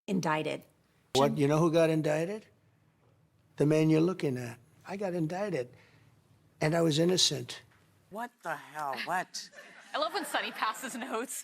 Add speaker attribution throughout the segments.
Speaker 1: indicted.
Speaker 2: What, you know who got indicted? The man you're looking at. I got indicted, and I was innocent.
Speaker 3: What the hell? What?
Speaker 4: I love when Sonny passes notes.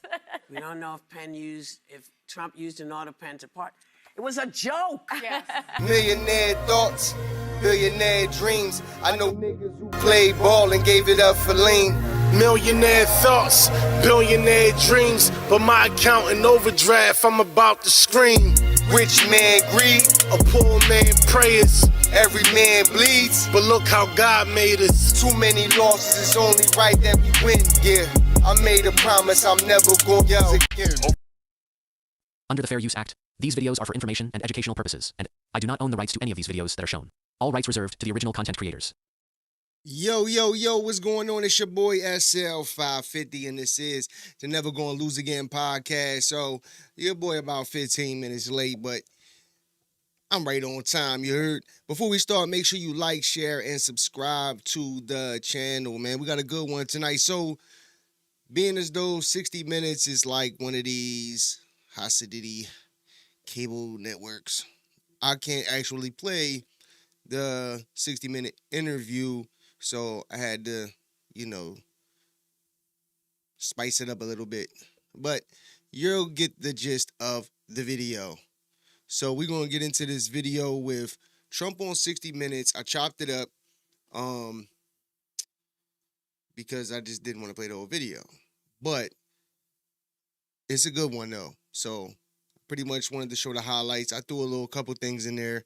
Speaker 3: We don't know if Trump used an auto pen to part. It was a joke.
Speaker 4: Yes.
Speaker 5: Millionaire thoughts, billionaire dreams. I know niggas who played ball and gave it up for lean.
Speaker 6: Millionaire thoughts, billionaire dreams, but my account in overdraft, I'm about to scream.
Speaker 5: Rich man greed,
Speaker 6: A poor man prayers,
Speaker 5: every man bleeds.
Speaker 6: but look how God made us.
Speaker 5: Too many losses, it's only right that we win. Yeah, I made a promise I'm never gonna lose again.
Speaker 7: Under the Fair Use Act, these videos are for information and educational purposes, and I do not own the rights to any of these videos that are shown. All rights reserved to the original content creators.
Speaker 5: Yo, what's going on? It's your boy SL550, and this is the Never Gonna Lose Again podcast. So, your boy about 15 minutes late, but I'm right on time, you heard? Before we start, make sure you like, share, and subscribe to the channel, man. We got a good one tonight. So, being as though 60 Minutes is like one of these Hasidity cable networks, I can't actually play the 60-minute interview, so I had to, spice it up a little bit. But you'll get the gist of the video. So we're going to get into this video with Trump on 60 Minutes. I chopped it up because I just didn't want to play the whole video. But it's a good one, though. So pretty much wanted to show the highlights. I threw a couple things in there.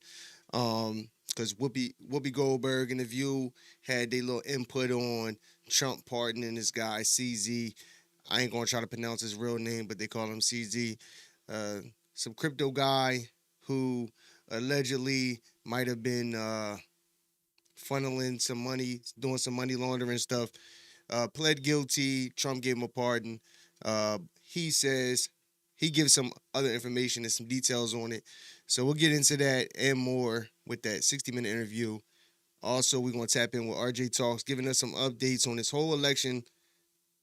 Speaker 5: Because Whoopi Goldberg and The View had their little input on Trump pardoning this guy, CZ. I ain't going to try to pronounce his real name, but they call him CZ. Some crypto guy who allegedly might have been funneling some money, doing some money laundering stuff, pled guilty. Trump gave him a pardon. He says he gives some other information and some details on it. So we'll get into that and more with that 60-minute interview. Also, we're going to tap in with RJ Talks, giving us some updates on this whole election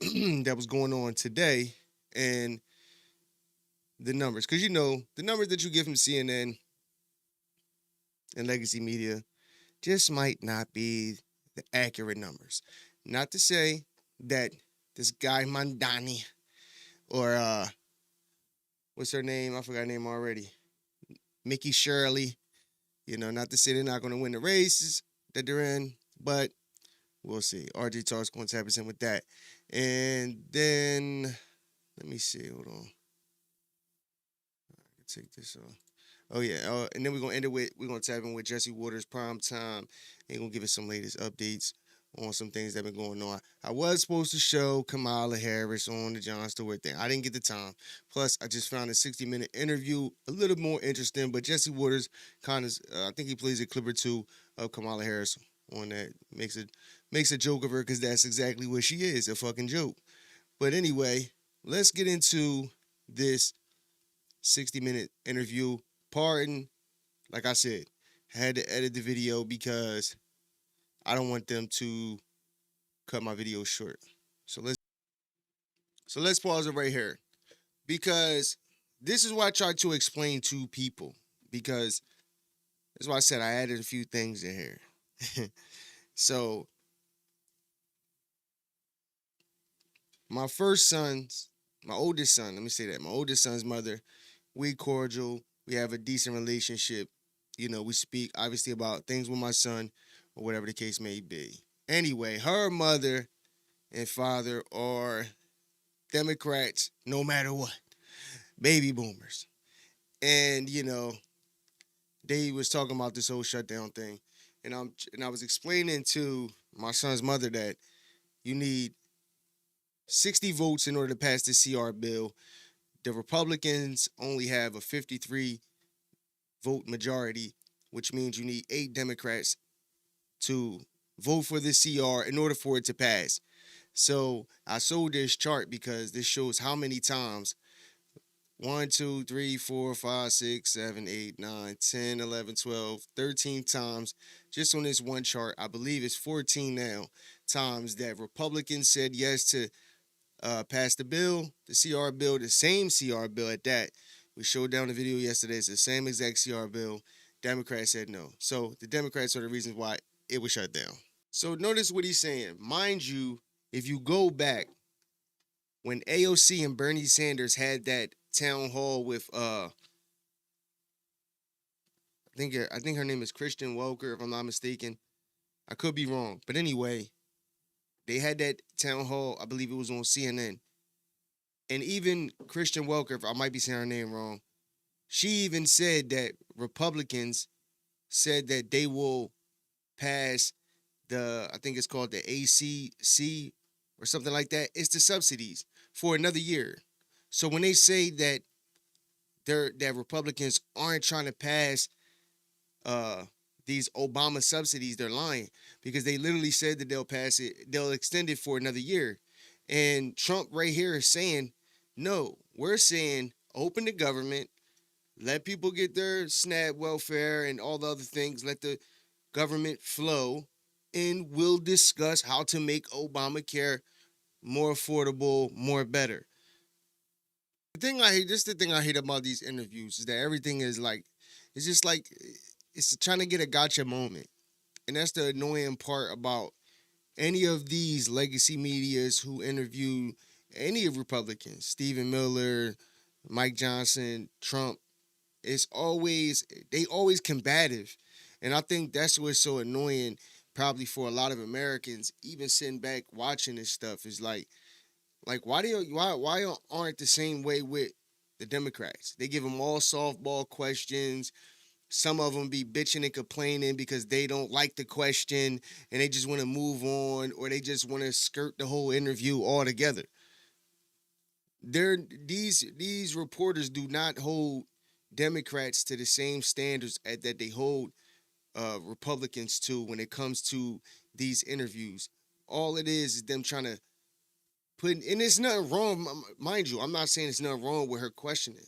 Speaker 5: that was going on today and the numbers. Because, the numbers that you get from CNN and legacy media just might not be the accurate numbers. Not to say that this guy Mandani or, what's her name? I forgot her name already. Mickey Shirley, not to say they're not going to win the races that they're in, but we'll see. RJ Talks going to tap us in with that. And then, let me see, hold on. I can take this off. Oh, yeah, and then we're going to end it with, we're going to tap in with Jesse Waters, Prime Time, and going to give us some latest updates on some things that have been going on. I was supposed to show Kamala Harris on the Jon Stewart thing. I didn't get the time. Plus, I just found a 60-minute interview a little more interesting, but Jesse Waters kind of, I think he plays a clip or two of Kamala Harris on that. Makes a joke of her because that's exactly what she is, a fucking joke. But anyway, let's get into this 60-minute interview. Pardon, like I said, I had to edit the video because I don't want them to cut my video short. So let's pause it right here. Because this is what I tried to explain to people. Because that's why I said I added a few things in here. So my oldest son, let me say that. My oldest son's mother, we cordial. We have a decent relationship. We speak obviously about things with my son, or whatever the case may be. Anyway, her mother and father are Democrats no matter what. Baby boomers. And, they was talking about this whole shutdown thing. And I was explaining to my son's mother that you need 60 votes in order to pass the CR bill. The Republicans only have a 53 vote majority, which means you need 8 Democrats to vote for the CR in order for it to pass. So I showed this chart because this shows how many times 1, 2, 3, 4, 5, 6, 7, 8, 9, 10, 11, 12, 13 times just on this one chart. I believe it's 14 now times that Republicans said yes to pass the bill, the CR bill, the same CR bill at that. We showed down the video yesterday. It's the same exact CR bill. Democrats said no. So the Democrats are the reasons why it was shut down. So notice what he's saying. Mind you, if you go back when AOC and Bernie Sanders had that town hall with I think her name is Christian Welker, if I'm not mistaken. I could be wrong. But anyway, they had that town hall, I believe it was on CNN. And even Christian Welker, if I might be saying her name wrong, she even said that Republicans said that they will pass I think it's called the ACC or something like that. It's the subsidies for another year. So when they say that that Republicans aren't trying to pass these Obama subsidies, they're lying, because they literally said that they'll extend it for another year. And Trump right here is saying, no, we're saying open the government, let people get their SNAP welfare and all the other things, let the government flow, and we'll discuss how to make Obamacare more affordable, more better. The thing I hate about these interviews is that everything is like, it's just like, it's trying to get a gotcha moment. And that's the annoying part about any of these legacy medias who interview any of Republicans, Stephen Miller, Mike Johnson, Trump. They always combative. And I think that's what's so annoying probably for a lot of Americans, even sitting back watching this stuff, is like why aren't the same way with the Democrats? They give them all softball questions. Some of them be bitching and complaining because they don't like the question and they just want to move on, or they just want to skirt the whole interview altogether. These reporters do not hold Democrats to the same standards that they hold Republicans to when it comes to these interviews. All it is them trying to and it's nothing wrong, mind you. I'm not saying it's nothing wrong with her questioning,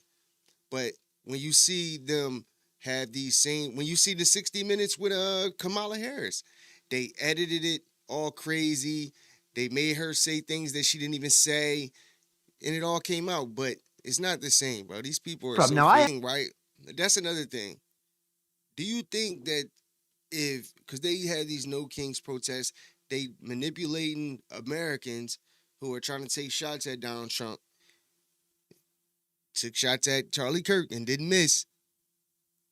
Speaker 5: but when you see them have when you see the 60 Minutes with Kamala Harris, they edited it all crazy. They made her say things that she didn't even say, and it all came out. But it's not the same, bro. These people are right? That's another thing. Do you think that because they had these No Kings protests, they manipulating Americans who are trying to take shots at Donald Trump, took shots at Charlie Kirk and didn't miss,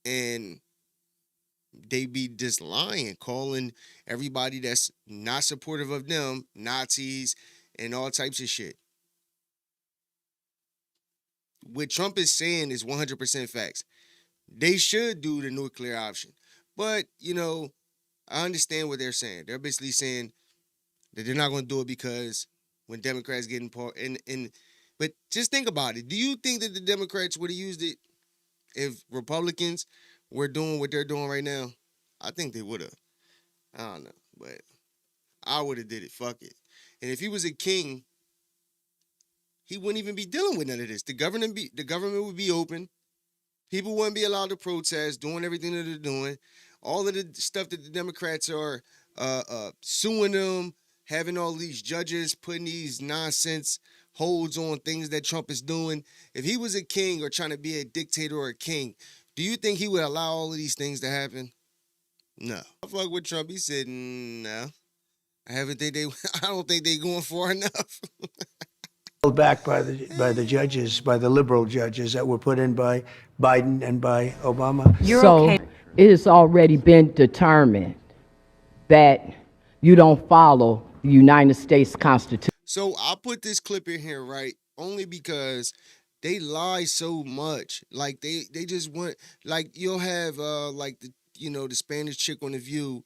Speaker 5: and they be just lying, calling everybody that's not supportive of them Nazis and all types of shit. What Trump is saying is 100% facts. They should do the nuclear option. But, I understand what they're saying. They're basically saying that they're not going to do it because when Democrats get in part, but just think about it. Do you think that the Democrats would have used it if Republicans were doing what they're doing right now? I think they would have. I don't know, but I would have did it. Fuck it. And if he was a king, he wouldn't even be dealing with none of this. The government would be open. People wouldn't be allowed to protest, doing everything that they're doing. All of the stuff that the Democrats are suing them, having all these judges putting these nonsense holds on things that Trump is doing. If he was a king or trying to be a dictator or a king, do you think he would allow all of these things to happen? No. I fuck with Trump. He said, no. I don't think they going far enough.
Speaker 2: Held back by the judges, by the liberal judges that were put in by Biden and by Obama.
Speaker 1: It has already been determined that you don't follow the United States Constitution.
Speaker 5: So I put this clip in here, right, only because they lie so much. Like they just want, like you'll have like the Spanish chick on The View,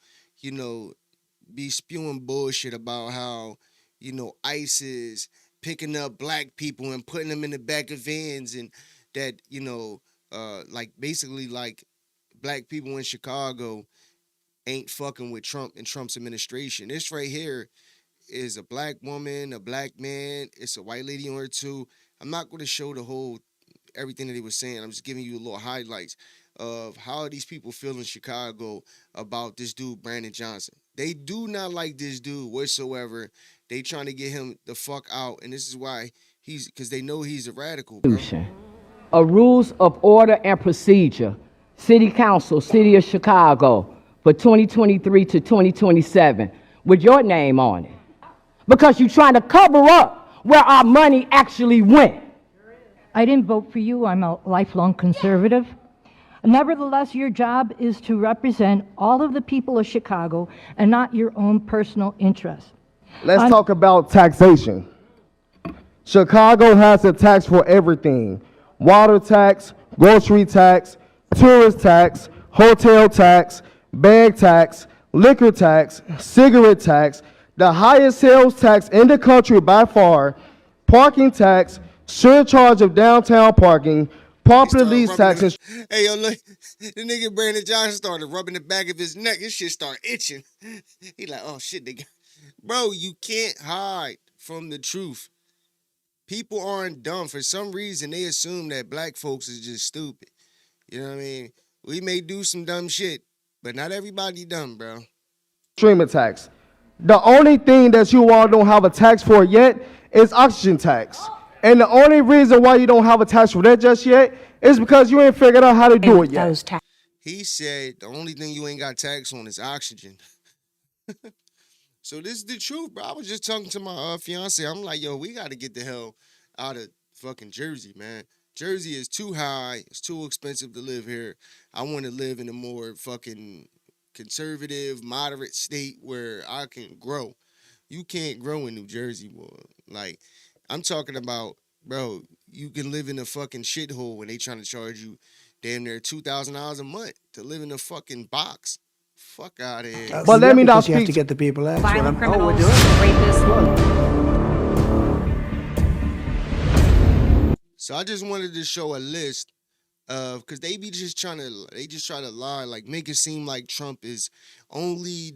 Speaker 5: be spewing bullshit about how ICE is picking up black people and putting them in the back of vans, and that like basically like black people in Chicago ain't fucking with Trump and Trump's administration. This right here is a black woman, a black man, it's a white lady on her too. I'm not going to show the whole everything that he was saying. I'm just giving you a little highlights of how these people feel in Chicago about this dude Brandon Johnson. They do not like this dude whatsoever. They trying to get him the fuck out, and this is why because they know he's a radical, bro.
Speaker 1: a rules of order and procedure, City Council, City of Chicago, for 2023 to 2027, with your name on it. Because you're trying to cover up where our money actually went.
Speaker 8: I didn't vote for you. I'm a lifelong conservative. Nevertheless, your job is to represent all of the people of Chicago and not your own personal interests.
Speaker 9: Let's talk about taxation. Chicago has a tax for everything. Water tax, grocery tax, tourist tax, hotel tax, bag tax, liquor tax, cigarette tax, the highest sales tax in the country by far, parking tax, surcharge of downtown parking, property lease taxes.
Speaker 5: Hey, yo, look, the nigga Brandon Johnson started rubbing the back of his neck. His shit started itching. He like, oh shit, nigga. Bro, you can't hide from the truth. People aren't dumb. For some reason, they assume that black folks is just stupid. You know what I mean? We may do some dumb shit, but not everybody dumb, bro.
Speaker 9: Streaming tax. The only thing that you all don't have a tax for yet is oxygen tax. And the only reason why you don't have a tax for that just yet is because you ain't figured out how to do it yet.
Speaker 5: He said the only thing you ain't got tax on is oxygen. So this is the truth, bro. I was just talking to my fiance. I'm like, yo, we got to get the hell out of fucking Jersey, man. Jersey is too high. It's too expensive to live here. I want to live in a more fucking conservative, moderate state where I can grow. You can't grow in New Jersey, boy. Like, I'm talking about, bro, you can live in a fucking shithole when they trying to charge you damn near $2,000 a month to live in a fucking box. Fuck out of here.
Speaker 9: But let me not
Speaker 2: You have to
Speaker 9: speak.
Speaker 2: get the people out.
Speaker 4: Violent criminals,
Speaker 2: we're doing it.
Speaker 4: rapists.
Speaker 5: So I just wanted to show a list of, because they just try to lie, like make it seem like Trump is only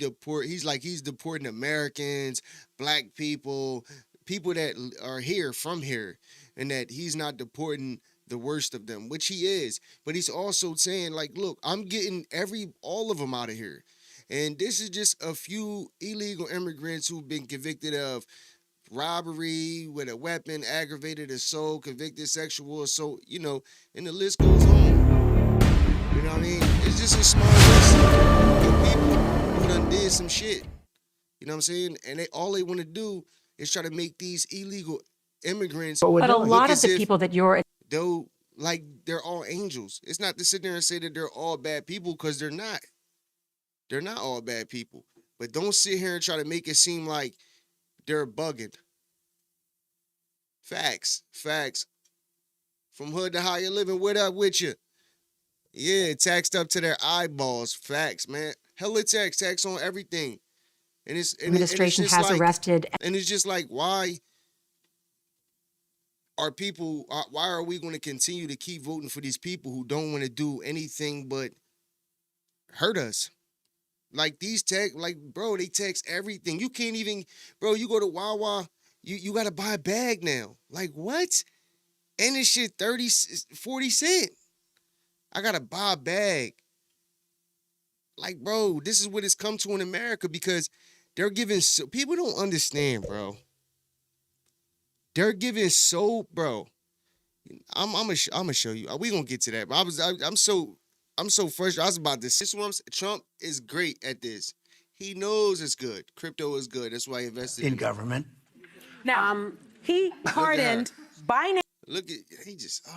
Speaker 5: he's deporting Americans, black people that are here from here, and that he's not deporting the worst of them, which he is. But he's also saying, like, look, I'm getting all of them out of here. And this is just a few illegal immigrants who've been convicted of robbery with a weapon, aggravated assault, convicted sexual assault, and the list goes on. You know what I mean? It's just a small list of people who done did some shit. You know what I'm saying? And all they want to do is try to make these illegal immigrants.
Speaker 4: But a lot of the people that you're
Speaker 5: Though, like, they're all angels. It's not to sit there and say that they're all bad people, because they're not. They're not all bad people. But don't sit here and try to make it seem like they're bugging. Facts. From hood to higher living, what up with you? Yeah, taxed up to their eyeballs. Facts, man. Hella tax on everything. And
Speaker 4: administration has arrested.
Speaker 5: And it's just like, why are we going to continue to keep voting for these people who don't want to do anything but hurt us? Like these bro, they tax everything. You can't even, bro, you go to Wawa, you got to buy a bag now. Like, what? And this shit 40 cents. I got to buy a bag. Like, bro, this is what it's come to in America, because they're giving, people don't understand, bro. They're giving bro. I'm gonna show you. We gonna get to that. But I'm so frustrated. I was about to say, Trump is great at this. He knows it's good. Crypto is good. That's why he invested
Speaker 2: In government.
Speaker 10: Now, he pardoned
Speaker 5: Look at he just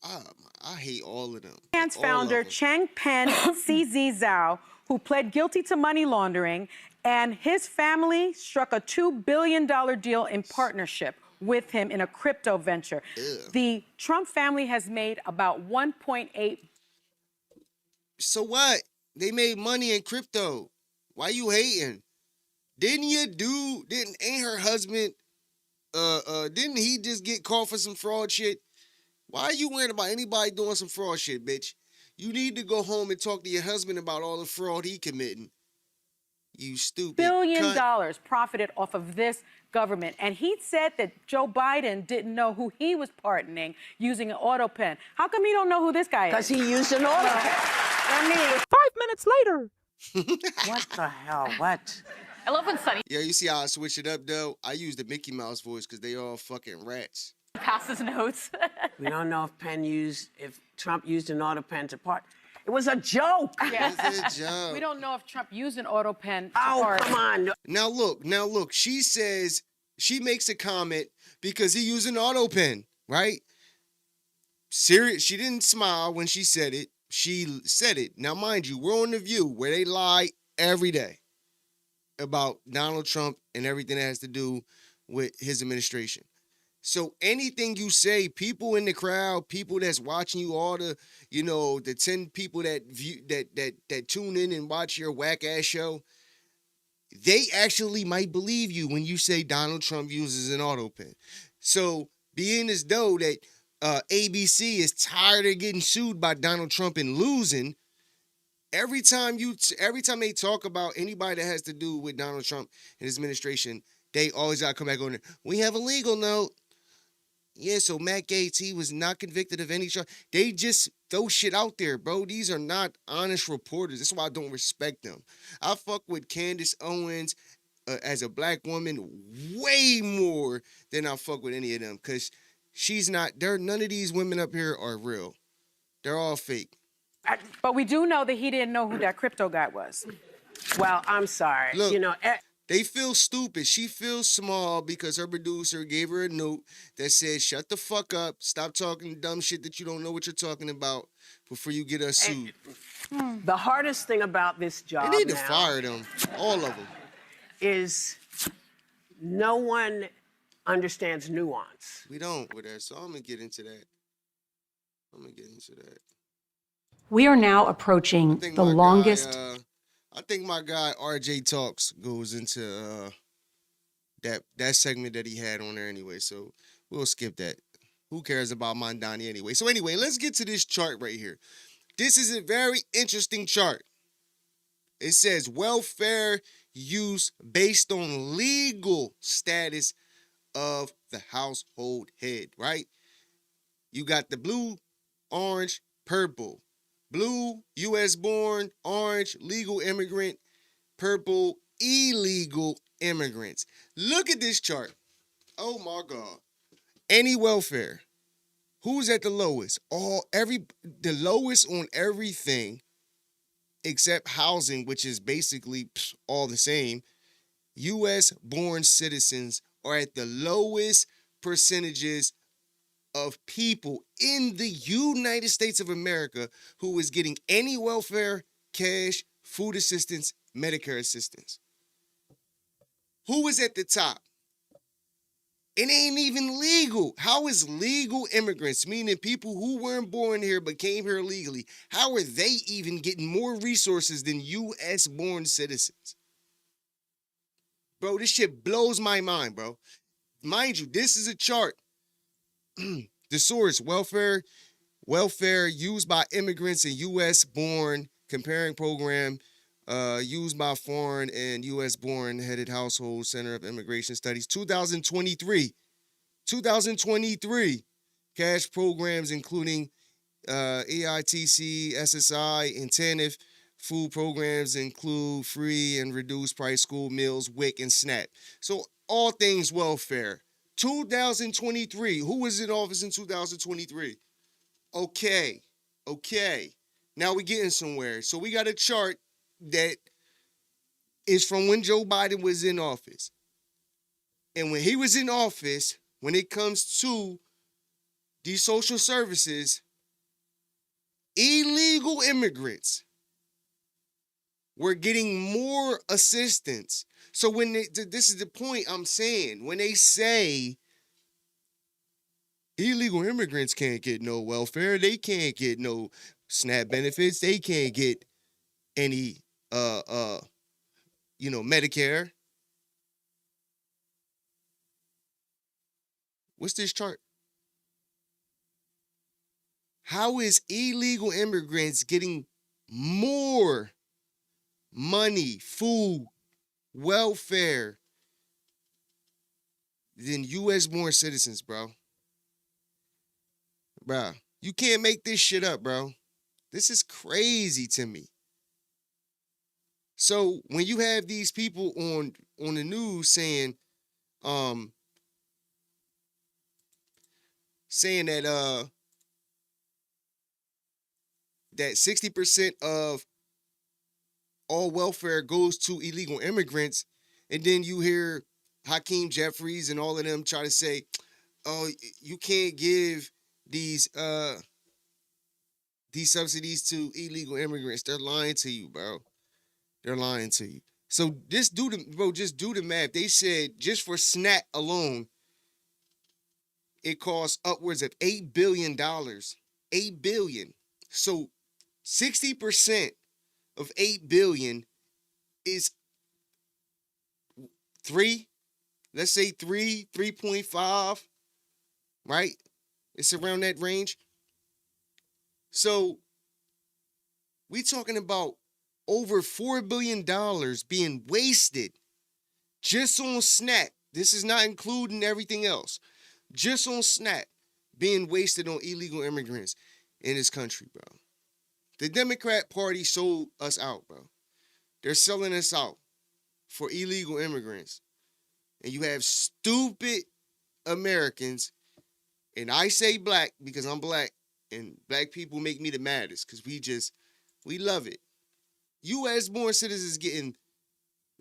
Speaker 5: I hate all of them.
Speaker 10: Binance
Speaker 5: All
Speaker 10: founder
Speaker 5: of them.
Speaker 10: Changpeng CZ Zhao, who pled guilty to money laundering, and his family struck a $2 billion deal in partnership with him in a crypto venture.
Speaker 5: Ew.
Speaker 10: The Trump family has made about $1.8.
Speaker 5: So what? They made money in crypto. Why you hating? Ain't her husband, didn't he just get caught for some fraud shit? Why are you worrying about anybody doing some fraud shit, bitch? You need to go home and talk to your husband about all the fraud he committing. You stupid
Speaker 10: $1 billion
Speaker 5: cunt.
Speaker 10: profited off of this government. And he said that Joe Biden didn't know who he was pardoning using an auto pen. How come you don't know who this guy is?
Speaker 3: Because he used an auto pen.
Speaker 10: I mean,
Speaker 8: 5 minutes later.
Speaker 3: What the hell? What?
Speaker 4: I love when Sonny
Speaker 5: Yeah, you see how I switch it up, though? I use the Mickey Mouse voice because they all fucking rats.
Speaker 11: Passes notes.
Speaker 3: We don't know if Trump used an auto pen to part. It was a joke.
Speaker 5: It's a joke.
Speaker 10: We don't know if Trump used an auto pen.
Speaker 3: Oh, come on.
Speaker 5: Now look. She says, she makes a comment because he used an auto pen, right? Serious. She didn't smile when she said it. She said it. Now, mind you, we're on The View where they lie every day about Donald Trump and everything that has to do with his administration. So anything you say, people in the crowd, people that's watching you, all the, the 10 people that view that tune in and watch your whack ass show, they actually might believe you when you say Donald Trump uses an auto pen. So being as though that ABC is tired of getting sued by Donald Trump and losing, every time they talk about anybody that has to do with Donald Trump and his administration, they always gotta come back on there. We have a legal note. Yeah, so Matt Gaetz, he was not convicted of any charge. They just throw shit out there, bro. These are not honest reporters. That's why I don't respect them. I fuck with Candace Owens as a black woman way more than I fuck with any of them, because none of these women up here are real. They're all fake.
Speaker 10: But we do know that he didn't know who that crypto guy was.
Speaker 3: Well, I'm sorry.
Speaker 5: Look, they feel stupid. She feels small because her producer gave her a note that said, shut the fuck up, stop talking dumb shit that you don't know what you're talking about before you get us sued.
Speaker 3: The hardest thing about this job
Speaker 5: They need to fire them, all of them.
Speaker 3: Is no one understands nuance.
Speaker 5: We don't with that, so I'm going to get into that.
Speaker 4: We are now approaching the longest.
Speaker 5: I think my guy RJ Talks goes into that segment that he had on there anyway, so we'll skip that. Who cares about Mondani anyway? So anyway, let's get to this chart right here. This is a very interesting chart. It says welfare use based on legal status of the household head, right? You got the blue, orange, purple. Blue, U.S. born, orange, legal immigrant, purple, illegal immigrants. Look at this chart. Oh my God. Any welfare. Who's at the lowest? The lowest on everything except housing, which is basically all the same. U.S. born citizens are at the lowest percentages of people in the United States of America who is getting any welfare, cash, food assistance, Medicare assistance. Who is at the top? It ain't even legal. How is legal immigrants, meaning people who weren't born here but came here legally, how are they even getting more resources than U.S. born citizens? Bro, this shit blows my mind, bro. Mind you, this is a chart. The source, welfare used by immigrants and U.S. born, comparing program used by foreign and U.S. born headed household, Center of Immigration Studies, 2023. Cash programs including EITC, SSI, and TANF. Food programs include free and reduced price school meals, WIC, and SNAP. So all things welfare. 2023. Who was in office in 2023? Okay. Now we're getting somewhere. So we got a chart that is from when Joe Biden was in office. And when he was in office, when it comes to these social services, illegal immigrants were getting more assistance. So this is the point I'm saying, when they say illegal immigrants can't get no welfare, they can't get no SNAP benefits, they can't get any Medicare. What's this chart? How is illegal immigrants getting more money, food, welfare than U.S. born citizens, bro? Bro, you can't make this shit up, bro. This is crazy to me. So when you have these people on the news saying, saying that that 60% of all welfare goes to illegal immigrants, and then you hear Hakeem Jeffries and all of them try to say, "Oh, you can't give these subsidies to illegal immigrants." They're lying to you, bro. They're lying to you. So just do the math. They said just for SNAP alone, it costs upwards of $8 billion. $8 billion. So 60% of $8 billion is let's say 3.5, right? It's around that range. So we talking about over $4 billion being wasted just on SNAP. This is not including everything else. Just on SNAP being wasted on illegal immigrants in this country, bro. The Democrat Party sold us out, bro. They're selling us out for illegal immigrants. And you have stupid Americans, and I say black because I'm black, and black people make me the maddest because we love it. U.S. born citizens getting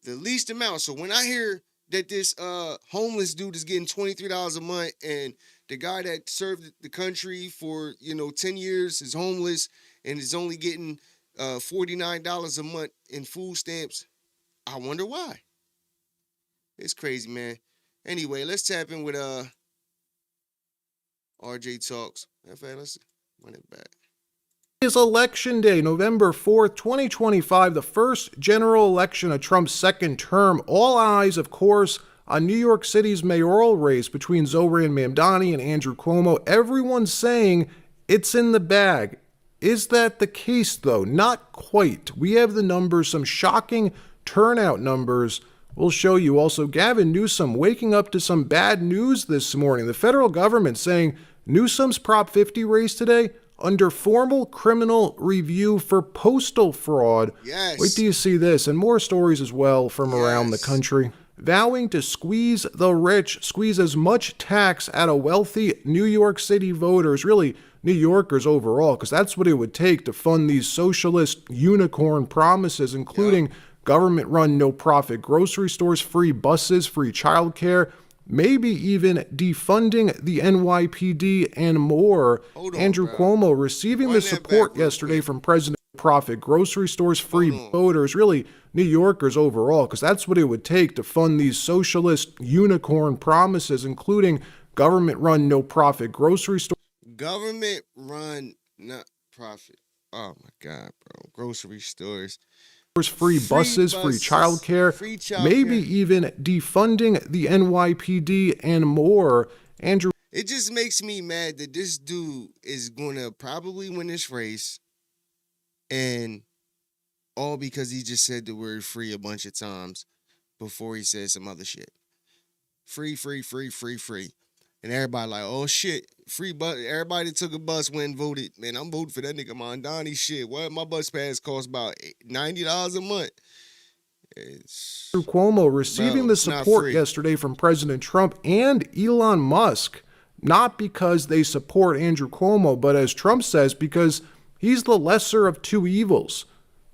Speaker 5: the least amount. So when I hear that this homeless dude is getting $23 a month, and the guy that served the country for 10 years is homeless and is only getting $49 a month in food stamps, I wonder why. It's crazy, man. Anyway, let's tap in with RJ Talks. In fact, let's run it back.
Speaker 11: Is Election Day, November 4th, 2025, the first general election of Trump's second term. All eyes, of course, on New York City's mayoral race between Zohran Mamdani and Andrew Cuomo. Everyone's saying it's in the bag. Is that the case, though? Not quite. We have the numbers, some shocking turnout numbers. We'll show you. Also, Gavin Newsom waking up to some bad news this morning. The federal government saying Newsom's Prop 50 race today under formal criminal review for postal fraud.
Speaker 5: Yes.
Speaker 11: Wait till you see this, and more stories as well from around the country. Vowing to squeeze the rich, squeeze as much tax out of wealthy New York City voters, really New Yorkers overall, because that's what it would take to fund these socialist unicorn promises, including government-run no-profit grocery stores, free buses, free childcare, maybe even defunding the NYPD and more. Andrew Cuomo receiving the support yesterday from President Profit grocery stores, free voters, really New Yorkers overall, because that's what it would take to fund these socialist unicorn promises, including government-run no-profit grocery stores.
Speaker 5: Government-run not profit. Oh my God, bro. Grocery stores.
Speaker 11: Free buses, free childcare, maybe even defunding the NYPD and more. Andrew.
Speaker 5: It just makes me mad that this dude is going to probably win this race, and all because he just said the word free a bunch of times before he said some other shit. Free, free, free, free, free. And everybody like, oh shit, free bus. Everybody that took a bus went and voted. Man, I'm voting for that nigga Mamdani shit. What? My bus pass costs about $90 a month.
Speaker 11: Andrew Cuomo receiving the support yesterday from President Trump and Elon Musk, not because they support Andrew Cuomo, but as Trump says, because he's the lesser of two evils.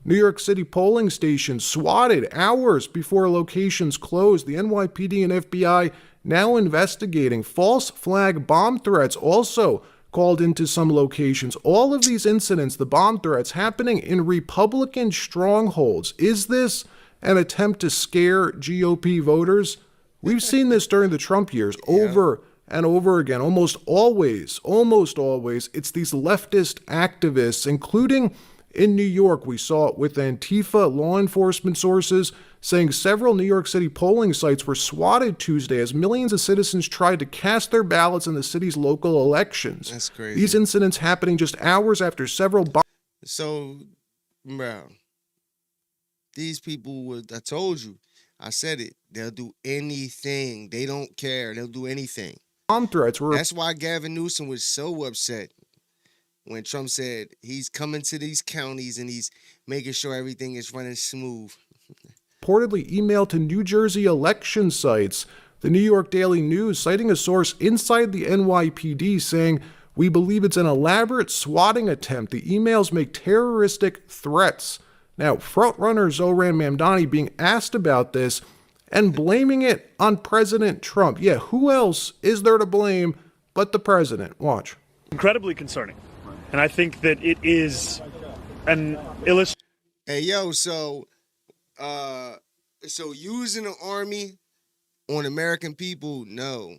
Speaker 11: New York City polling stations swatted hours before locations closed. The NYPD and FBI now investigating false flag bomb threats, also called into some locations. All of these incidents, the bomb threats, happening in Republican strongholds. Is this an attempt to scare GOP voters? We've seen this during the Trump years over and over again. Almost always, it's these leftist activists, including in New York. We saw it with Antifa. Law enforcement sources saying several New York City polling sites were swatted Tuesday as millions of citizens tried to cast their ballots in the city's local elections.
Speaker 5: That's crazy.
Speaker 11: These incidents happening just hours after several
Speaker 5: So, bro, these people I told you, I said it, they'll do anything. They don't care. They'll do anything.
Speaker 11: Bomb threats were.
Speaker 5: That's why Gavin Newsom was so upset when Trump said he's coming to these counties and he's making sure everything is running smooth.
Speaker 11: Reportedly emailed to New Jersey election sites. The New York Daily News citing a source inside the NYPD saying, "We believe it's an elaborate swatting attempt. The emails make terroristic threats." Now, frontrunner Zohran Mamdani being asked about this and blaming it on President Trump. Yeah, who else is there to blame but the president? Watch.
Speaker 12: Incredibly concerning. And I think that it is an illustration.
Speaker 5: Hey, yo, so using the army on American people, no.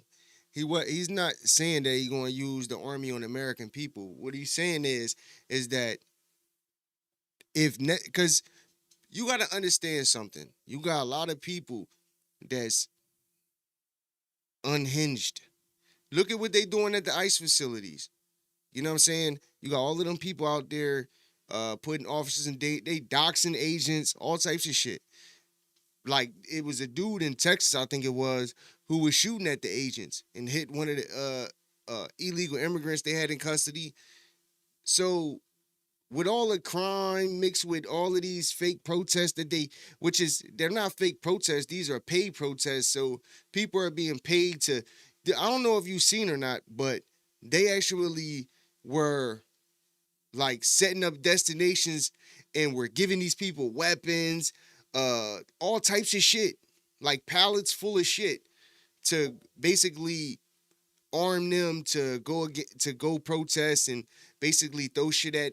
Speaker 5: He's not saying that he's going to use the army on American people. What he's saying is that because you got to understand something. You got a lot of people that's unhinged. Look at what they doing at the ICE facilities. You know what I'm saying? You got all of them people out there putting officers in they doxing agents, all types of shit. Like, it was a dude in Texas, I think it was, who was shooting at the agents and hit one of the illegal immigrants they had in custody. So with all the crime mixed with all of these fake protests they're not fake protests, these are paid protests. So people are being paid to, I don't know if you've seen or not, but they actually were like setting up destinations and were giving these people weapons, all types of shit, like pallets full of shit to basically arm them to go protest and basically throw shit at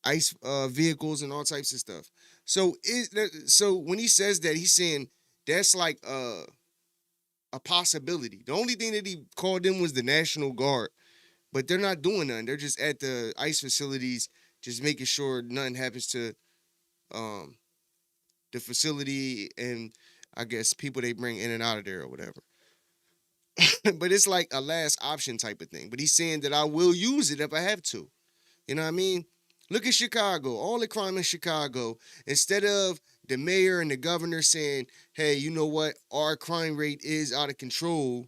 Speaker 5: ICE vehicles and all types of stuff. So when he says that, he's saying that's like a possibility. The only thing that he called them was the National Guard, but they're not doing nothing. They're just at the ICE facilities, just making sure nothing happens to the facility and I guess people they bring in and out of there or whatever. But it's like a last option type of thing. But he's saying that I will use it if I have to. You know what I mean? Look at Chicago, all the crime in Chicago. Instead of the mayor and the governor saying, hey, you know what? Our crime rate is out of control.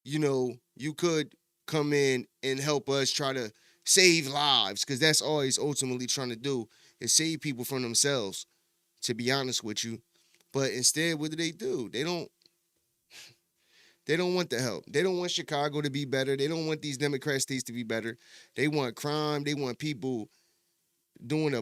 Speaker 5: You know, you could come in and help us try to save lives, because that's all he's ultimately trying to do, is save people from themselves, to be honest with you. But instead, what do? They don't want the help. They don't want Chicago to be better. They don't want these Democrat states to be better. They want crime. They want people doing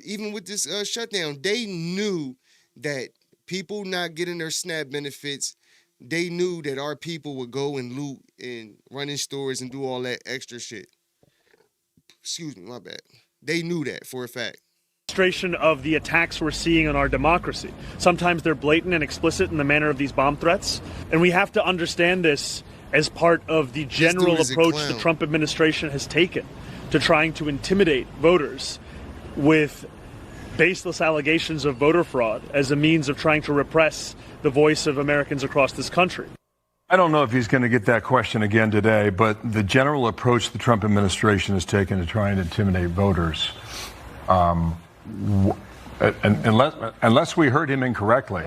Speaker 5: even with this shutdown, they knew that people not getting their SNAP benefits, they knew that our people would go and loot and run in stores and do all that extra shit. Excuse me, my bad. They knew that for a fact.
Speaker 12: Of the attacks we're seeing on our democracy. Sometimes they're blatant and explicit in the manner of these bomb threats, and we have to understand this as part of the general approach the Trump administration has taken to trying to intimidate voters with baseless allegations of voter fraud as a means of trying to repress the voice of Americans across this country.
Speaker 13: I don't know if he's going to get that question again today, but the general approach the Trump administration has taken to try and intimidate voters, unless we heard him incorrectly,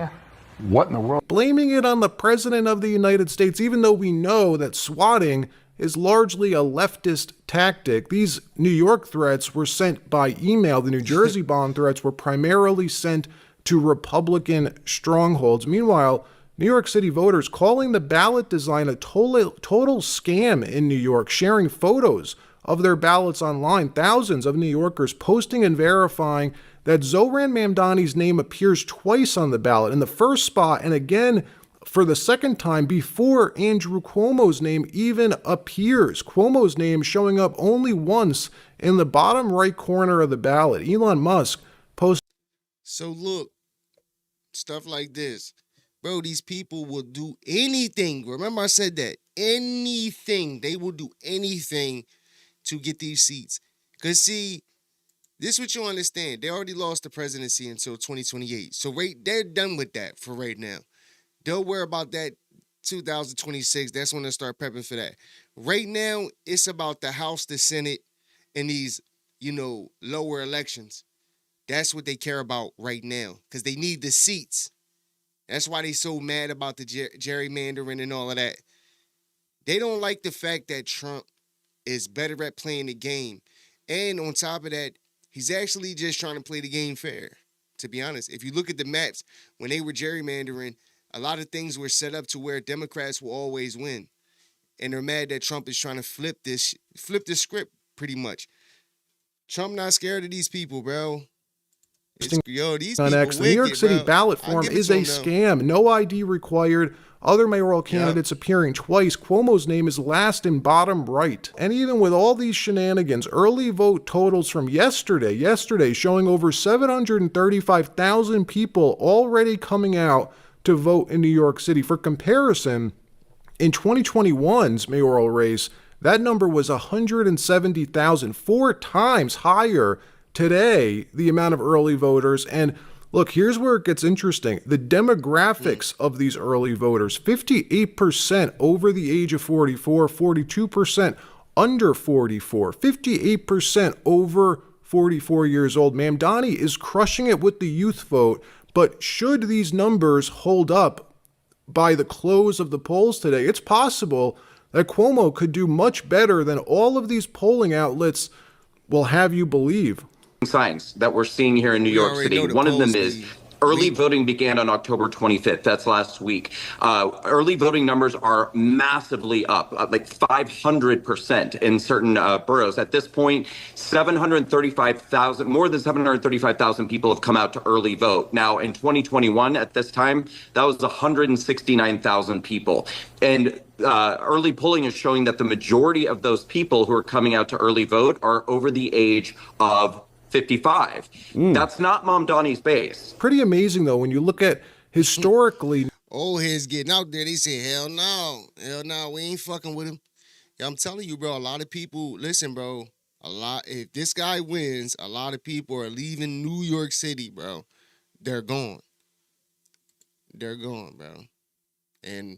Speaker 13: what in the world?
Speaker 11: Blaming it on the President of the United States, even though we know that swatting is largely a leftist tactic. These New York threats were sent by email. The New Jersey bomb threats were primarily sent to Republican strongholds. Meanwhile, New York City voters calling the ballot design a total scam in New York, sharing photos of their ballots online. Thousands of New Yorkers posting and verifying that Zohran Mamdani's name appears twice on the ballot, in the first spot and again for the second time before Andrew Cuomo's name even appears. Cuomo's name showing up only once in the bottom right corner of the ballot. Elon Musk posted.
Speaker 5: So look, stuff like this. Bro, these people will do anything. Remember I said that. Anything. They will do anything to get these seats. Because, see, this is what you understand. They already lost the presidency until 2028. So they're done with that for right now. They'll worry about that 2026. That's when they'll start prepping for that. Right now, it's about the House, the Senate, and these, lower elections. That's what they care about right now, because they need the seats. That's why they so mad about the gerrymandering and all of that. They don't like the fact that Trump is better at playing the game. And on top of that, he's actually just trying to play the game fair, to be honest. If you look at the maps, when they were gerrymandering, A lot of things were set up to where Democrats will always win. And they're mad that Trump is trying to flip this script pretty much. Trump not scared of these people, bro. These people
Speaker 11: on X. The New York
Speaker 5: wicked,
Speaker 11: City
Speaker 5: bro.
Speaker 11: ballot
Speaker 5: I'll
Speaker 11: form
Speaker 5: give it
Speaker 11: is
Speaker 5: to
Speaker 11: a
Speaker 5: him, though.
Speaker 11: scam. No ID required. Other mayoral candidates appearing twice. Cuomo's name is last in bottom right. And even with all these shenanigans, early vote totals from yesterday showing over 735,000 people already coming out to vote in New York City. For comparison, in 2021's mayoral race, that number was 170,000, 4 times higher today, the amount of early voters. And look, here's where it gets interesting. The demographics of these early voters, 58% over the age of 44, 42% under 44, 58% over 44 years old. Mamdani is crushing it with the youth vote, but should these numbers hold up by the close of the polls today, it's possible that Cuomo could do much better than all of these polling outlets will have you believe.
Speaker 14: Signs that we're seeing here in New York City. One of them is early voting began on October 25th. That's last week. Early voting numbers are massively up, like 500% in certain boroughs. At this point, more than 735,000 people have come out to early vote. Now, in 2021, at this time, that was 169,000 people. And early polling is showing that the majority of those people who are coming out to early vote are over the age of 55. That's not Mamdani's base.
Speaker 11: Pretty amazing, though, when you look at historically.
Speaker 5: Old heads getting out there, they say, hell no, we ain't fucking with him. Yeah, I'm telling you, bro, a lot of people, listen, bro, if this guy wins, a lot of people are leaving New York City, bro. They're gone. They're gone, bro. And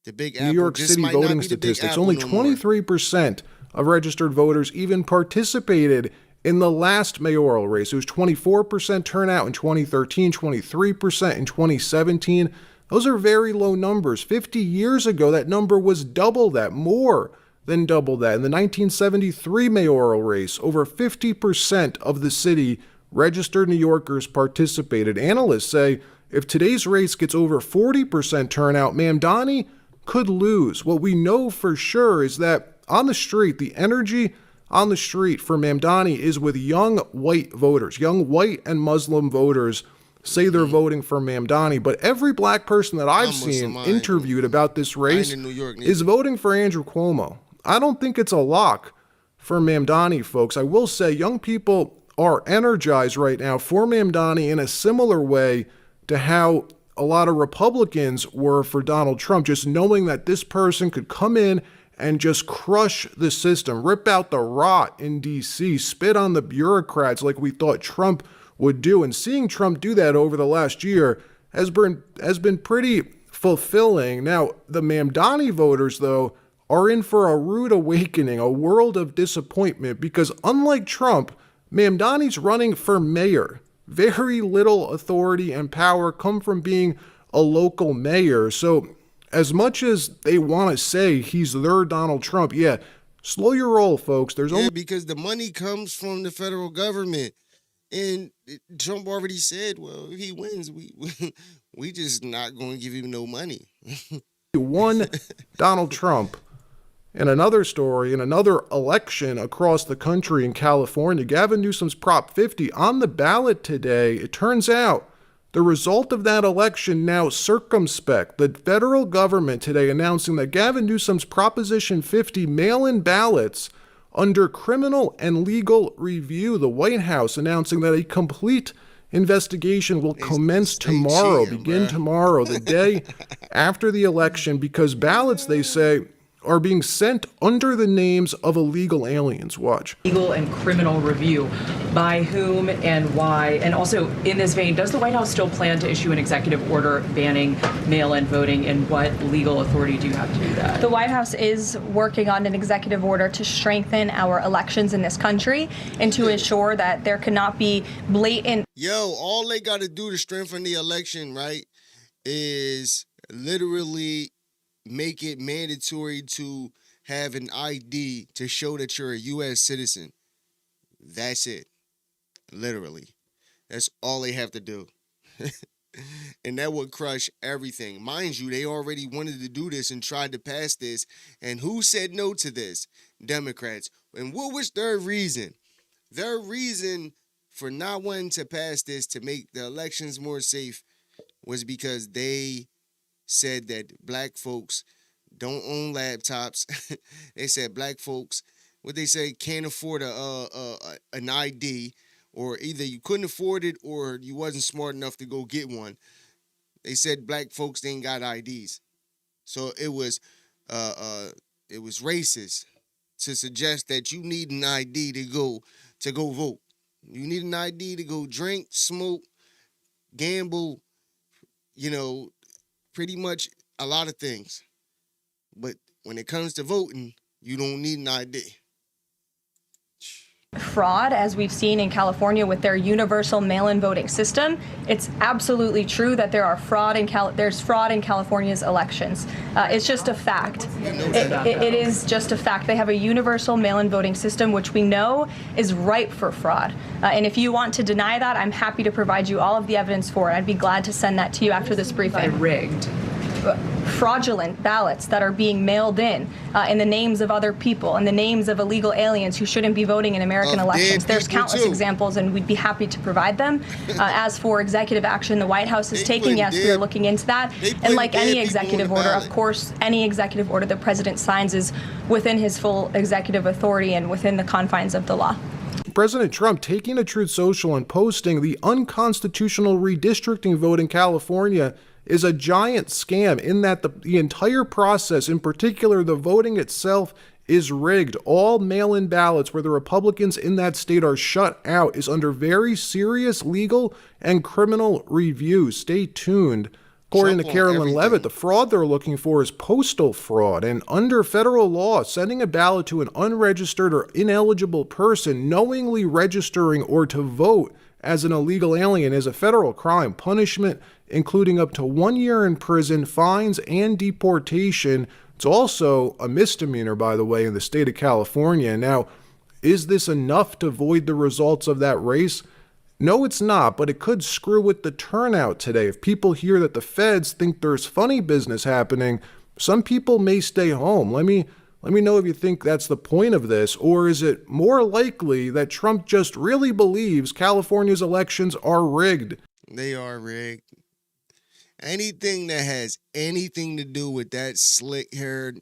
Speaker 5: the Big Apple
Speaker 11: New York
Speaker 5: just
Speaker 11: City
Speaker 5: might not
Speaker 11: voting
Speaker 5: be the Big
Speaker 11: statistics,
Speaker 5: Apple
Speaker 11: only
Speaker 5: no more.
Speaker 11: 23% of registered voters even participated in the last mayoral race. It was 24% turnout in 2013, 23% in 2017. Those are very low numbers. 50 years ago, that number was double that, more than double that. In the 1973 mayoral race, over 50% of the city registered New Yorkers participated. Analysts say if today's race gets over 40% turnout, Mamdani could lose. What we know for sure is that on the street, the energy on the street for Mamdani is with young white voters. Young white and Muslim voters say they're voting for Mamdani, but every black person that I've seen interviewed about this race is voting for Andrew Cuomo. I don't think it's a lock for Mamdani, folks. I will say young people are energized right now for Mamdani in a similar way to how a lot of Republicans were for Donald Trump, just knowing that this person could come in and just crush the system, rip out the rot in D.C., spit on the bureaucrats like we thought Trump would do. And seeing Trump do that over the last year has been pretty fulfilling. Now, the Mamdani voters, though, are in for a rude awakening, a world of disappointment, because unlike Trump, Mamdani's running for mayor. Very little authority and power come from being a local mayor. So as much as they want to say he's their Donald Trump, yeah, slow your roll, folks.
Speaker 5: Because the money comes from the federal government. And Trump already said, well, if he wins, we just not going to give him no money.
Speaker 11: One Donald Trump. In another story, in another election across the country in California, Gavin Newsom's Prop 50 on the ballot today. It turns out the result of that election now circumspect. The federal government today announcing that Gavin Newsom's Proposition 50 mail-in ballots under criminal and legal review. The White House announcing that a complete investigation will commence tomorrow, tomorrow, the day after the election, because ballots, they say, are being sent under the names of illegal aliens. Watch.
Speaker 15: Legal and criminal review. By whom and why? And also, in this vein, does the White House still plan to issue an executive order banning mail-in voting, and what legal authority do you have to do that?
Speaker 16: The White House is working on an executive order to strengthen our elections in this country and to ensure that there cannot be blatant.
Speaker 5: Yo, all they got to do to strengthen the election, right, is literally make it mandatory to have an ID to show that you're a U.S. citizen. That's it. Literally. That's all they have to do. And that would crush everything. Mind you, they already wanted to do this and tried to pass this. And who said no to this? Democrats. And what was their reason? Their reason for not wanting to pass this to make the elections more safe was because they said that black folks don't own laptops. They said black folks, what they say, can't afford an ID, or either you couldn't afford it or you wasn't smart enough to go get one. They said black folks ain't got IDs. So it was racist to suggest that you need an ID to go vote. You need an ID to go drink, smoke, gamble, pretty much a lot of things. But when it comes to voting, you don't need an ID.
Speaker 16: Fraud, as we've seen in California with their universal mail-in voting system. It's absolutely true that there's fraud in California's elections. It's just a fact. It is just a fact. They have a universal mail-in voting system, which we know is ripe for fraud. And if you want to deny that, I'm happy to provide you all of the evidence for it. I'd be glad to send that to you after this briefing.
Speaker 15: Rigged.
Speaker 16: Fraudulent ballots that are being mailed in the names of other people, in the names of illegal aliens who shouldn't be voting in American elections. There's countless examples, and we'd be happy to provide them. As for executive action the White House is taking, yes, we are looking into that. And like any executive order, of course, any executive order the president signs is within his full executive authority and within the confines of the law.
Speaker 11: President Trump taking to Truth Social and posting the unconstitutional redistricting vote in California is a giant scam in that the entire process, in particular the voting itself, is rigged. All mail-in ballots where the Republicans in that state are shut out is under very serious legal and criminal review. Stay tuned. According to Carolyn Levitt, the fraud they're looking for is postal fraud. And under federal law, sending a ballot to an unregistered or ineligible person, knowingly registering or to vote as an illegal alien is a federal crime. Punishment including up to 1 year in prison, fines, and deportation. It's also a misdemeanor, by the way, in the state of California. Now, is this enough to void the results of that race? No, it's not, but it could screw with the turnout today. If people hear that the feds think there's funny business happening, some people may stay home. Let me know if you think that's the point of this, or is it more likely that Trump just really believes California's elections are rigged?
Speaker 5: They are rigged. Anything that has anything to do with that slick-haired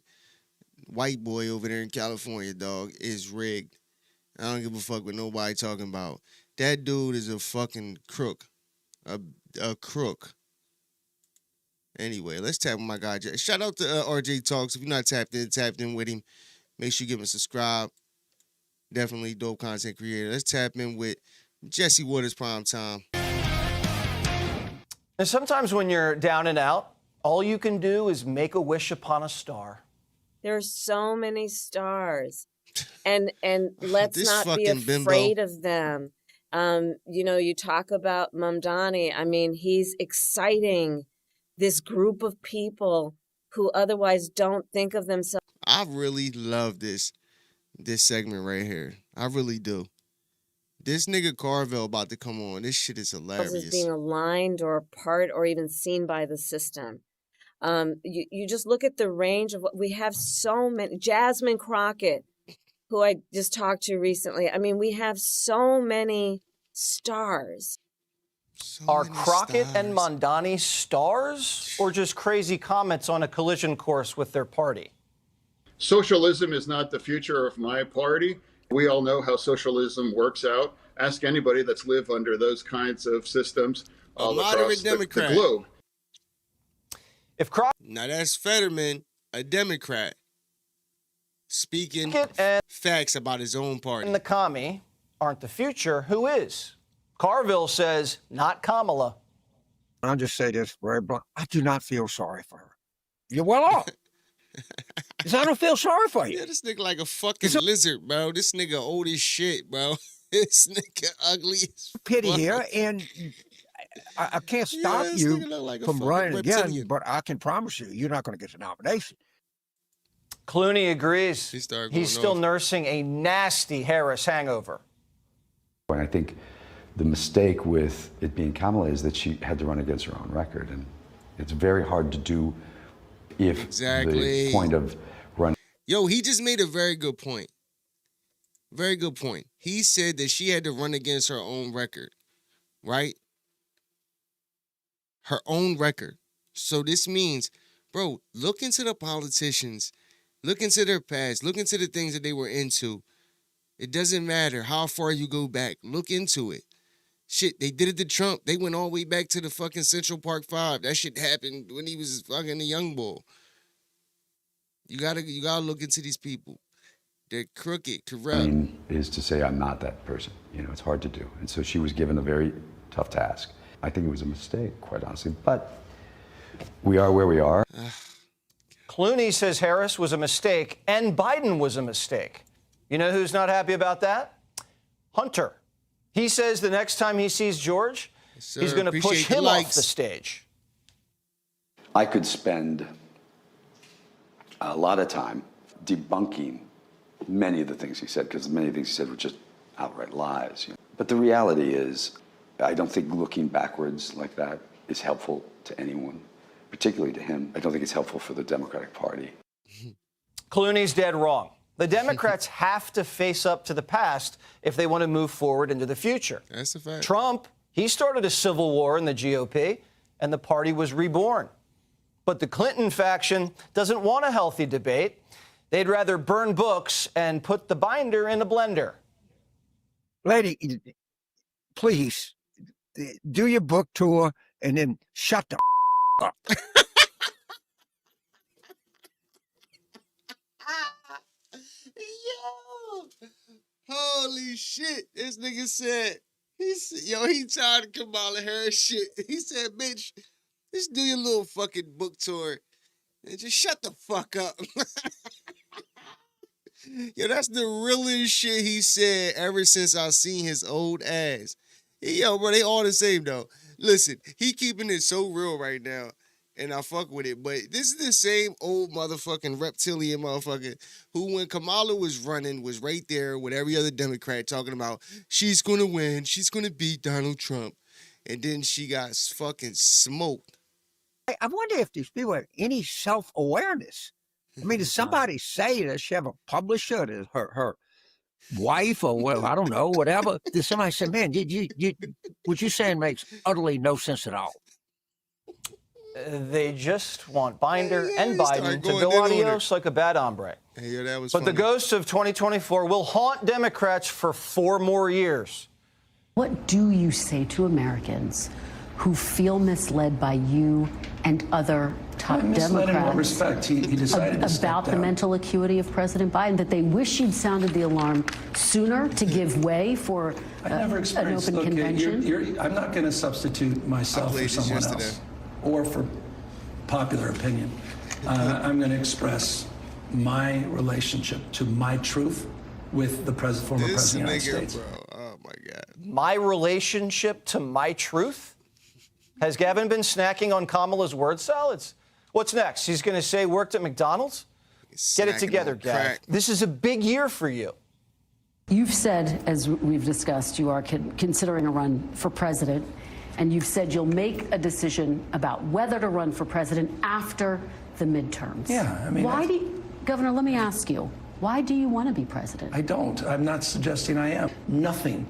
Speaker 5: white boy over there in California, dog, is rigged. I don't give a fuck what nobody talking about. That dude is a fucking crook. A crook. Anyway, let's tap with my guy. Shout out to RJ Talks. If you're not tapped in with him. Make sure you give him a subscribe. Definitely dope content creator. Let's tap in with Jesse Waters Prime Time.
Speaker 17: And sometimes when you're down and out, all you can do is make a wish upon a star.
Speaker 18: There's so many stars. And let's not be afraid of them. You talk about Mamdani. I mean, he's exciting this group of people who otherwise don't think of themselves.
Speaker 5: I really love this segment right here. I really do. This nigga Carvel about to come on. This shit is hilarious.
Speaker 18: As being aligned or a part or even seen by the system. You just look at the range of what we have. So many. Jasmine Crockett, who I just talked to recently. I mean, we have so many stars.
Speaker 17: Are Crockett and Mamdani stars or just crazy comments on a collision course with their party?
Speaker 19: Socialism is not the future of my party. We all know how socialism works out. Ask anybody that's lived under those kinds of systems all across the globe.
Speaker 5: Now that's Fetterman, a Democrat, speaking facts about his own party.
Speaker 17: And the commie aren't the future. Who is? Carville says, not Kamala.
Speaker 20: I'll just say this very blunt. I do not feel sorry for her. You're well off. Because I don't feel sorry for you.
Speaker 5: Yeah, this nigga like a fucking lizard, bro. This nigga old as shit, bro. This nigga ugly as
Speaker 20: pity
Speaker 5: fuck.
Speaker 20: here, and I can't stop you
Speaker 5: like
Speaker 20: from running
Speaker 5: reptilian.
Speaker 20: again, but I can promise you, you're not going to get the nomination.
Speaker 17: Clooney agrees. He's still nursing a nasty Harris hangover.
Speaker 21: And I think The mistake with it being Kamala is that she had to run against her own record, and it's very hard to do if the point of running.
Speaker 5: Yo, he just made a very good point. Very good point. He said that she had to run against her own record, right? Her own record. So this means, bro, look into the politicians, look into their past, look into the things that they were into. It doesn't matter how far you go back. Look into it. Shit, they did it to Trump. They went all the way back to the fucking Central Park 5. That shit happened when he was fucking a young boy. You gotta look into these people. They're crooked, corrupt.
Speaker 21: Is to say I'm not that person. You know, it's hard to do. And so she was given a very tough task. I think it was a mistake, quite honestly, but we are where we are.
Speaker 17: Clooney says Harris was a mistake and Biden was a mistake. You know who's not happy about that? Hunter. He says the next time he sees George, he's going to push him off the stage.
Speaker 21: I could spend a lot of time debunking many of the things he said, because many of the things he said were just outright lies. You know? But the reality is, I don't think looking backwards like that is helpful to anyone, particularly to him. I don't think it's helpful for the Democratic Party.
Speaker 17: Clooney's dead wrong. The Democrats have to face up to the past if they want to move forward into the future.
Speaker 5: That's a fact.
Speaker 17: Trump, he started a civil war in the GOP, and the party was reborn. But the Clinton faction doesn't want a healthy debate. They'd rather burn books and put the binder in a blender.
Speaker 20: Lady, please, do your book tour and then shut the up.
Speaker 5: Yo, holy shit! This nigga said, he tired of Kamala Harris shit. He said, bitch, just do your little fucking book tour and just shut the fuck up. Yo, that's the realest shit he said ever since I seen his old ass. Yo, bro, they all the same though. Listen, he keeping it so real right now, and I fuck with it. But this is the same old motherfucking reptilian motherfucker who, when Kamala was running, was right there with every other Democrat talking about she's gonna win, she's gonna beat Donald Trump, and then she got fucking smoked.
Speaker 20: I wonder if these people have any self-awareness. I mean, did somebody say that she have a publisher, that her wife, or well, I don't know, whatever? Did somebody say, man, what you're saying makes utterly no sense at all?
Speaker 17: They just want Binder and Biden to go adios like a bad hombre.
Speaker 5: Hey, that was
Speaker 17: but the ghosts of 2024 will haunt Democrats for 4 more years.
Speaker 22: What do you say to Americans who feel misled by you and other top Democrats
Speaker 23: in what respect? He decided to
Speaker 22: about the mental acuity of President Biden, that they wish you'd sounded the alarm sooner to give way for an open convention?
Speaker 23: I'm not going to substitute myself for someone else or for popular opinion. I'm going to express my relationship to my truth with the former president of the United States.
Speaker 5: Bro. Oh, my God.
Speaker 17: My relationship to my truth? Has Gavin been snacking on Kamala's word salads? What's next? He's going to say worked at McDonald's? Get it together, Gav. This is a big year for you.
Speaker 22: You've said, as we've discussed, you are considering a run for president, and you've said you'll make a decision about whether to run for president after the midterms.
Speaker 23: Yeah, I mean...
Speaker 22: Governor, let me ask you, why do you want to be president?
Speaker 23: I don't. I'm not suggesting I am. Nothing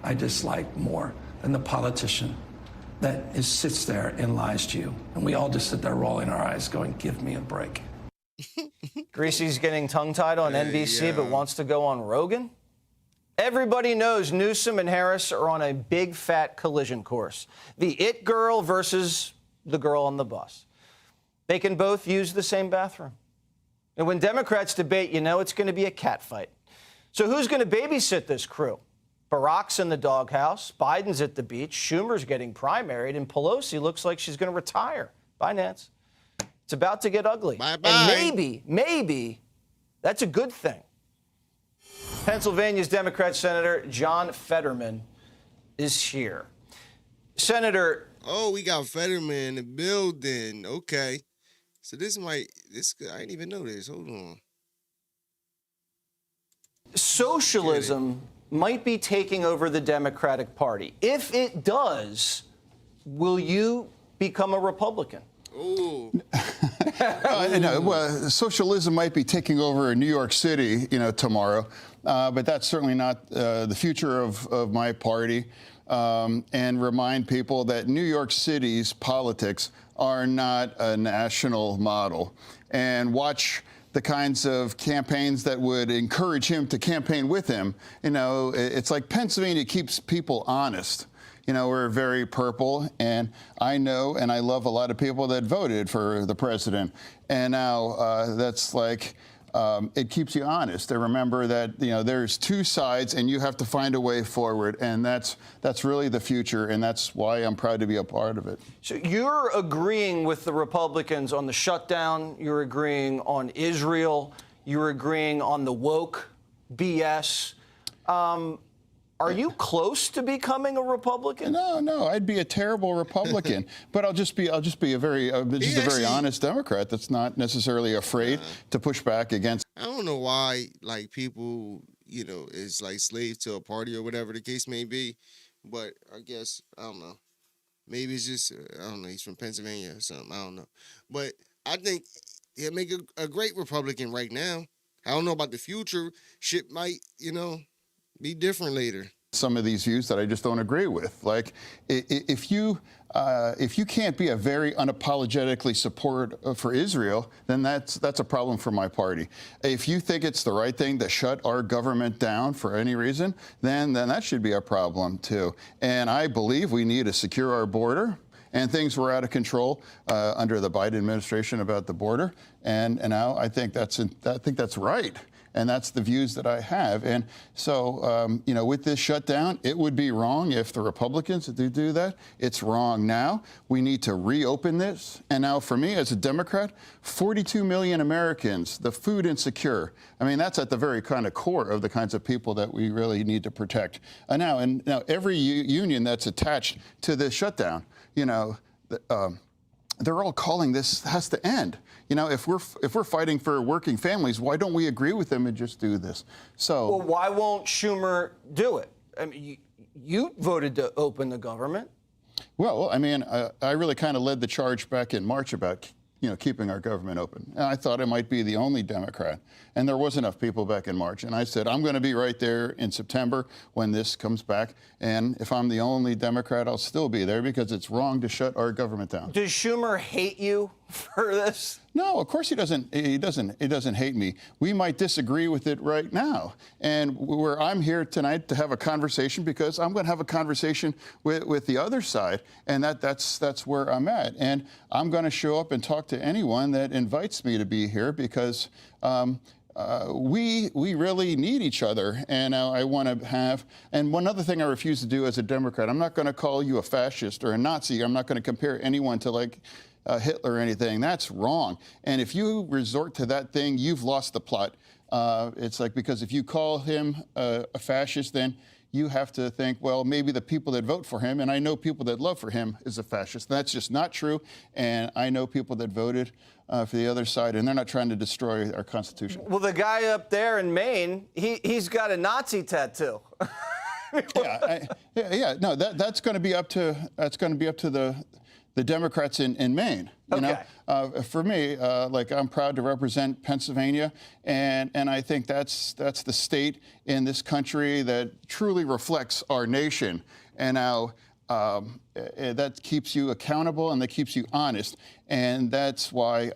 Speaker 23: I dislike more than the politician that sits there and lies to you. And we all just sit there rolling our eyes going, give me a break.
Speaker 17: Greasy's getting tongue-tied on NBC but wants to go on Rogan? Everybody knows Newsom and Harris are on a big, fat collision course. The it girl versus the girl on the bus. They can both use the same bathroom. And when Democrats debate, you know it's going to be a catfight. So who's going to babysit this crew? Barack's in the doghouse, Biden's at the beach, Schumer's getting primaried, and Pelosi looks like she's going to retire. Bye, Nance. It's about to get ugly.
Speaker 5: Bye-bye.
Speaker 17: And maybe that's a good thing. Pennsylvania's Democrat Senator John Fetterman is here. Senator.
Speaker 5: Oh, we got Fetterman in the building. Okay. So I didn't even know this. Hold on.
Speaker 17: Socialism might be taking over the Democratic Party. If it does, will you become a Republican?
Speaker 5: Ooh.
Speaker 1: Well, socialism might be taking over in New York City, tomorrow, but that's certainly not the future of my party. And remind people that New York City's politics are not a national model. And watch the kinds of campaigns that would encourage him to campaign with him. It's like Pennsylvania keeps people honest. We're very purple, and I know and I love a lot of people that voted for the president. And now that's like, it keeps you honest. And remember that, there's two sides, and you have to find a way forward. And that's really the future, and that's why I'm proud to be a part of it.
Speaker 17: So you're agreeing with the Republicans on the shutdown. You're agreeing on Israel. You're agreeing on the woke BS. Are you close to becoming a Republican?
Speaker 1: No, I'd be a terrible Republican. But I'll just be a very honest Democrat that's not necessarily afraid to push back against.
Speaker 5: I don't know why people is like slaves to a party or whatever the case may be, but I guess I don't know. Maybe it's just I don't know. He's from Pennsylvania or something. I don't know, but I think he'll make a great Republican right now. I don't know about the future. Shit might be different later.
Speaker 1: Some of these views that I just don't agree with. Like, if you can't be a very unapologetically support for Israel, then that's a problem for my party. If you think it's the right thing to shut our government down for any reason, then that should be a problem too. And I believe we need to secure our border. And things were out of control under the Biden administration about the border. And now I think that's right. And that's the views that I have. And so, with this shutdown, it would be wrong if the Republicans do that. It's wrong now. We need to reopen this. And now for me as a Democrat, 42 million Americans, the food insecure. I mean, that's at the very kind of core of the kinds of people that we really need to protect. And now every union that's attached to this shutdown, they're all calling this has to end. If we're fighting for working families, why don't we agree with them and just do this? So,
Speaker 17: well, why won't Schumer do it? I mean, you voted to open the government.
Speaker 1: Well, I mean, I really kind of led the charge back in March about keeping our government open. And I thought I might be the only Democrat. And there was enough people back in March. And I said, I'm going to be right there in September when this comes back. And if I'm the only Democrat, I'll still be there because it's wrong to shut our government down.
Speaker 17: Does Schumer hate you for this?
Speaker 1: No, of course he doesn't. He doesn't hate me. We might disagree with it right now. And where I'm here tonight to have a conversation because I'm going to have a conversation with the other side. And that's where I'm at. And I'm going to show up and talk to anyone that invites me to be here because we really need each other. And I want to have, and one other thing I refuse to do as a Democrat, I'm not going to call you a fascist or a Nazi. I'm not going to compare anyone to Hitler or anything. That's wrong. And if you resort to that thing, you've lost the plot. It's like, because if you call him a fascist, then you have to think, well, maybe the people that vote for him, and I know people that love for him, is a fascist. That's just not true. And I know people that voted for the other side, and they're not trying to destroy our Constitution.
Speaker 17: Well, the guy up there in Maine, he's got a Nazi tattoo.
Speaker 1: No, that's going to be up to the Democrats in Maine. For me, I'm proud to represent Pennsylvania, and I think that's the state in this country that truly reflects our nation. And now that keeps you accountable and that keeps you honest. And that's why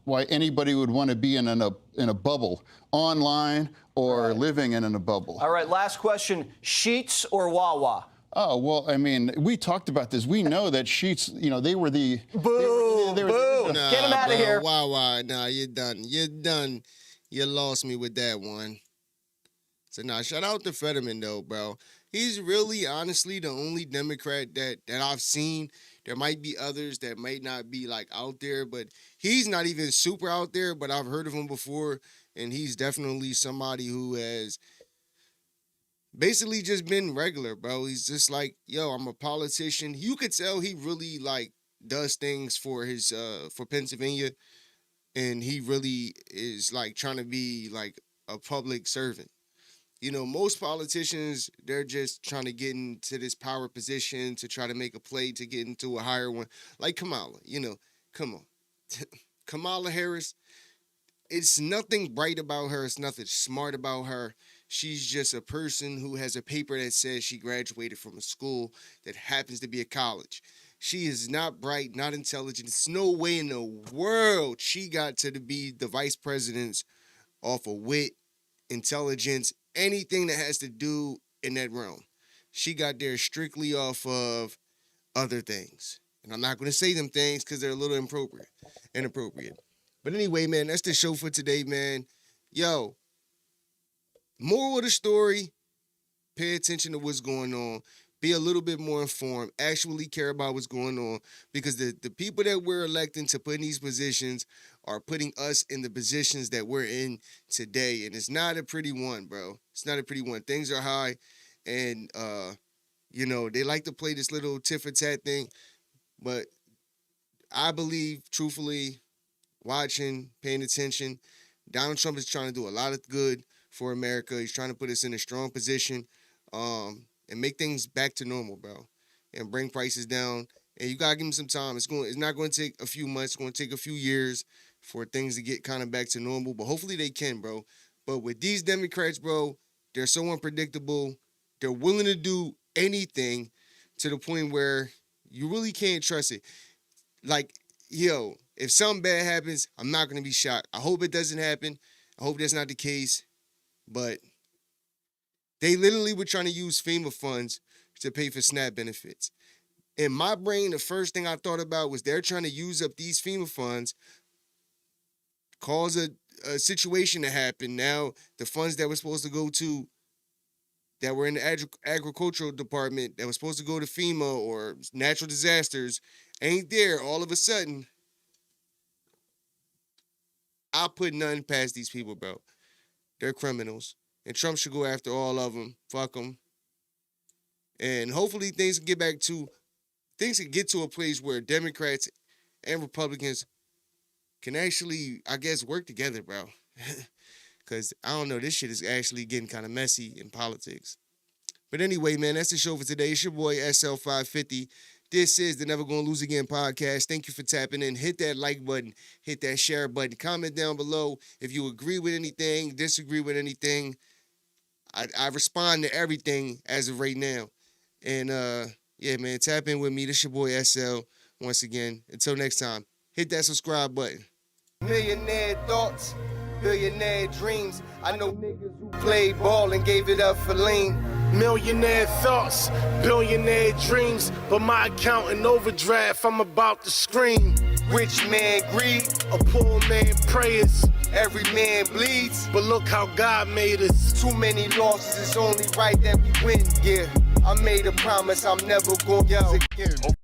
Speaker 1: why anybody would want to be in a bubble online or living in a bubble.
Speaker 17: All right, last question: Sheetz or Wawa?
Speaker 1: Oh, well, I mean, we talked about this. We know that Sheetz, they were the...
Speaker 17: Boo! Boo! Get him out of here.
Speaker 5: Wow. Nah, you're done. You're done. You lost me with that one. So, shout out to Fetterman, though, bro. He's really, honestly, the only Democrat that I've seen. There might be others that might not be, out there, but he's not even super out there, but I've heard of him before, and he's definitely somebody who has... basically just been regular, bro. He's just like, yo, I'm a politician. You could tell he really does things for his for Pennsylvania, and he really is trying to be a public servant. Most politicians, they're just trying to get into this power position to try to make a play to get into a higher one. Like Kamala, come on. Kamala Harris, it's nothing bright about her. It's nothing smart about her. She's just a person who has a paper that says she graduated from a school that happens to be a college. She is not bright, not intelligent. There's no way in the world she got to be the vice president off of wit, intelligence, anything that has to do in that realm. She got there strictly off of other things. And I'm not going to say them things because they're a little inappropriate. But anyway, man, that's the show for today, man. Yo, moral of the story, pay attention to what's going on. Be a little bit more informed. Actually care about what's going on. Because the people that we're electing to put in these positions are putting us in the positions that we're in today. And it's not a pretty one, bro. It's not a pretty one. Things are high. And, they like to play this little tit-for-tat thing. But I believe, truthfully, watching, paying attention, Donald Trump is trying to do a lot of good for America. He's trying to put us in a strong position and make things back to normal, bro, and bring prices down. And you got to give him some time. It's not going to take a few months. It's going to take a few years for things to get kind of back to normal. But hopefully they can, bro. But with these Democrats, bro, they're so unpredictable. They're willing to do anything to the point where you really can't trust it. Like, yo, if something bad happens, I'm not going to be shocked. I hope it doesn't happen. I hope that's not the case. But they literally were trying to use FEMA funds to pay for SNAP benefits. In my brain, the first thing I thought about was they're trying to use up these FEMA funds, cause a situation to happen. Now, the funds that were supposed to go to, that were in the agricultural department, that was supposed to go to FEMA or natural disasters, ain't there. All of a sudden, I put nothing past these people, bro. They're criminals. And Trump should go after all of them. Fuck them. And hopefully things can get to a place where Democrats and Republicans can actually, I guess, work together, bro. Because, I don't know, this shit is actually getting kind of messy in politics. But anyway, man, that's the show for today. It's your boy, SL550. This is the Never Gonna Lose Again podcast. Thank you for tapping in. Hit that like button. Hit that share button. Comment down below if you agree with anything, disagree with anything. I respond to everything as of right now. And, yeah, man, tap in with me. This your boy, SL. Once again, until next time, hit that subscribe button.
Speaker 6: Millionaire thoughts, billionaire dreams. I know niggas who played ball and gave it up for lean.
Speaker 7: Millionaire thoughts, billionaire dreams, but my account in overdraft, I'm about to scream.
Speaker 6: Rich man greed,
Speaker 7: a poor man prayers.
Speaker 6: Every man bleeds,
Speaker 7: but look how God made us.
Speaker 6: Too many losses, it's only right that we win. Yeah, I made a promise I'm never gonna lose again.